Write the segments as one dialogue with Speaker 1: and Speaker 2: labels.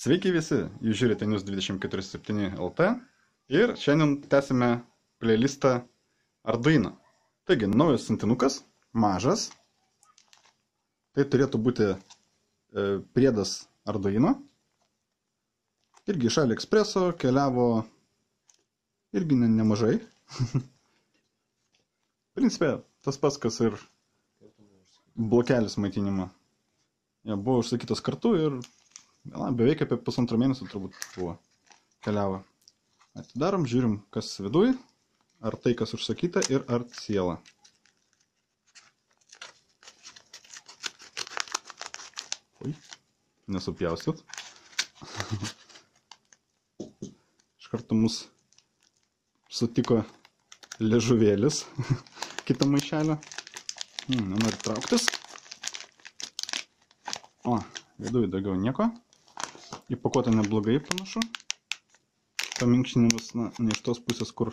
Speaker 1: Sveiki visi, jūs žiūrite News24/7 LT ir šiandien tęsime playlistą Arduino. Taigi, naujas sintinukas, mažas, tai turėtų būti priedas Arduino. Irgi iš AliExpresso keliavo irgi nemažai. Principe, tas pats, kas ir blokelis maitinimo. Ja, buvo užsakytas kartu ir beveik apie 1,5 mėnesio turbūt buvo keliavo. Atidarom, žiūrim, kas viduj, ar tai, kas užsakyta ir ar siela. Oi, nesupjaustyt. Iš karto mus sutiko liežuvėlis kitą maišelę. Nenori trauktis. O, viduj daugiau nieko. Įpakuota neblogai panašu. Paminkštinimas, ne iš tos pusės, kur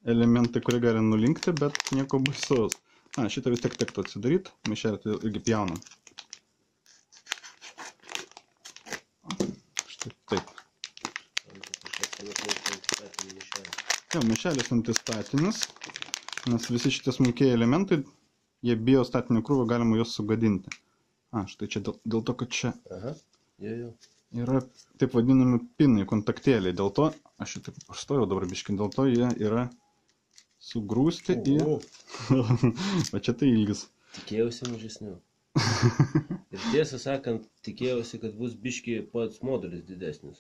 Speaker 1: elementai, kurie gali nulinkti, bet nieko baisaus. Šitą vis tiek tektų atsidaryti. Maišelį tai irgi pjaunam. Štai taip. Jo, maišelis antistatinis, nes visi šitie smulkiai elementai, jie bijo statinio krūvą, galima juos sugadinti. Štai čia dėl to, kad čia yra taip vadinami pinai, kontaktėliai. Dėl to, aš jau taip pastojau dabar biškai, dėl to jie yra sugrūsti į... Va čia tai ilgis.
Speaker 2: Tikėjausi mažesnių. Ir tiesą sakant, tikėjausi, kad bus biškai pats modulis didesnis.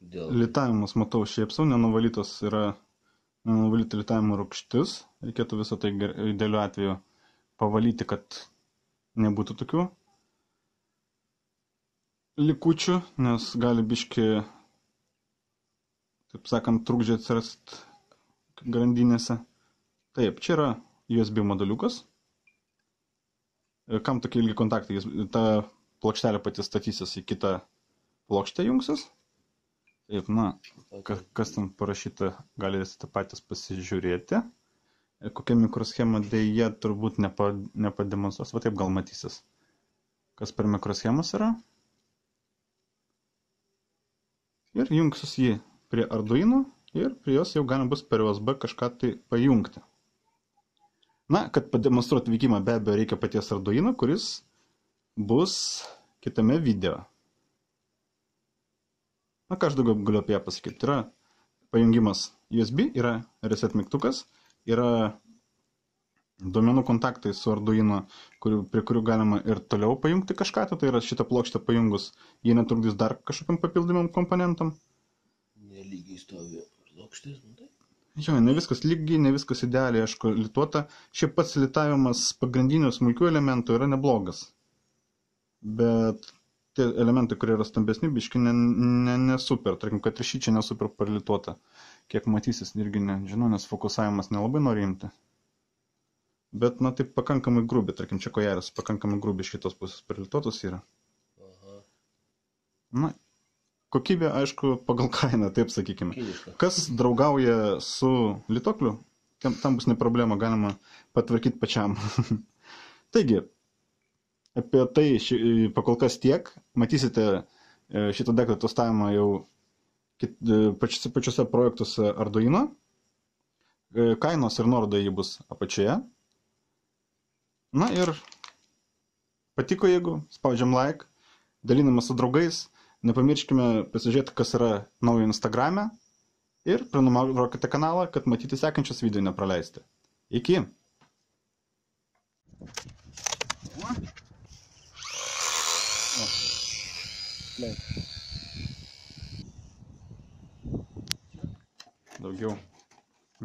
Speaker 1: Litavimas, matau, šiaip sau, nenuvalytas yra nenuvalyti litavimo rūgštis. Reikėtų visą tai idealiu atveju pavalyti, kad nebūtų tokių likučių, nes gali biški, taip sakant, trukdžiai atsirasti grandinėse. Taip, čia yra USB moduliukas. Kam tokie ilgi kontaktai? Ta plokštelė pati statysis į kitą plokštę jungsis. Taip, kas ten parašyta, galėsite patys pasižiūrėti. Kokia mikroschema dėja turbūt nepademonstruos, va taip gal matysis. Kas per mikroschemas yra. Ir jungsis jį prie Arduino ir prie jos jau galima bus per USB kažką tai pajungti. Kad pademonstruoti veikimą be abejo reikia paties Arduino, kuris bus kitame video. Ką aš daugiau galiu apie ją pasakyti. Yra pajungimas USB, yra reset mygtukas, yra duomenų kontaktai su Arduino, prie kurių galima ir toliau pajungti kažką, tai yra šitą plokštę pajungus, jie netrukdys dar kažkokiam papildomam komponentam.
Speaker 2: Nelygiai stovi plokštės, tai?
Speaker 1: Jo, ne viskas lygiai, ne viskas idealiai, aišku, lituota. Šiaip pats litavimas pagrindinių smulkių elementų yra neblogas. Bet tie elementai, kurie yra stambesni, biški nesuper. Tarkim, kad ir šį čia nesuper parlituota. Kiek matysis, irgi nežinau, nes fokusavimas nelabai nori imti. Bet, taip pakankamai grubiai, tarkim, čia kojeris pakankamai grubiai iš kitos pusės parlituotos yra. Kokybė, aišku, pagal kainą, taip sakykime. Kas draugauja su lituokliu, tam bus ne problema, galima patvarkyti pačiam. Taigi, apie tai pakol kas tiek. Matysite šitą daiktą testavimą jau pačiuose projektuose Arduino. Kainos ir nuoroda jį bus apačioje. Ir patiko, jeigu spaudžiam like, dalinamas su draugais. Nepamirškime pasižiūrėti, kas yra naujo Instagrame ir prenumeruokite kanalą, kad matyti sekančius video nepraleisti. Iki! Daugiau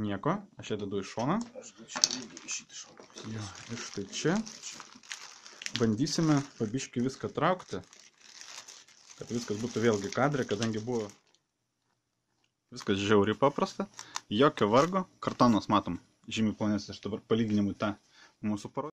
Speaker 1: nieko, aš ją dedu į šoną. Ir štai čia bandysime pabiškai viską traukti, kad viskas būtų vėlgi kadre, kadangi buvo viskas žiauriai paprasta, jokio vargo, kartonas matom žymiai plonesnis, aš dabar palyginimui tą mūsų parodžiu.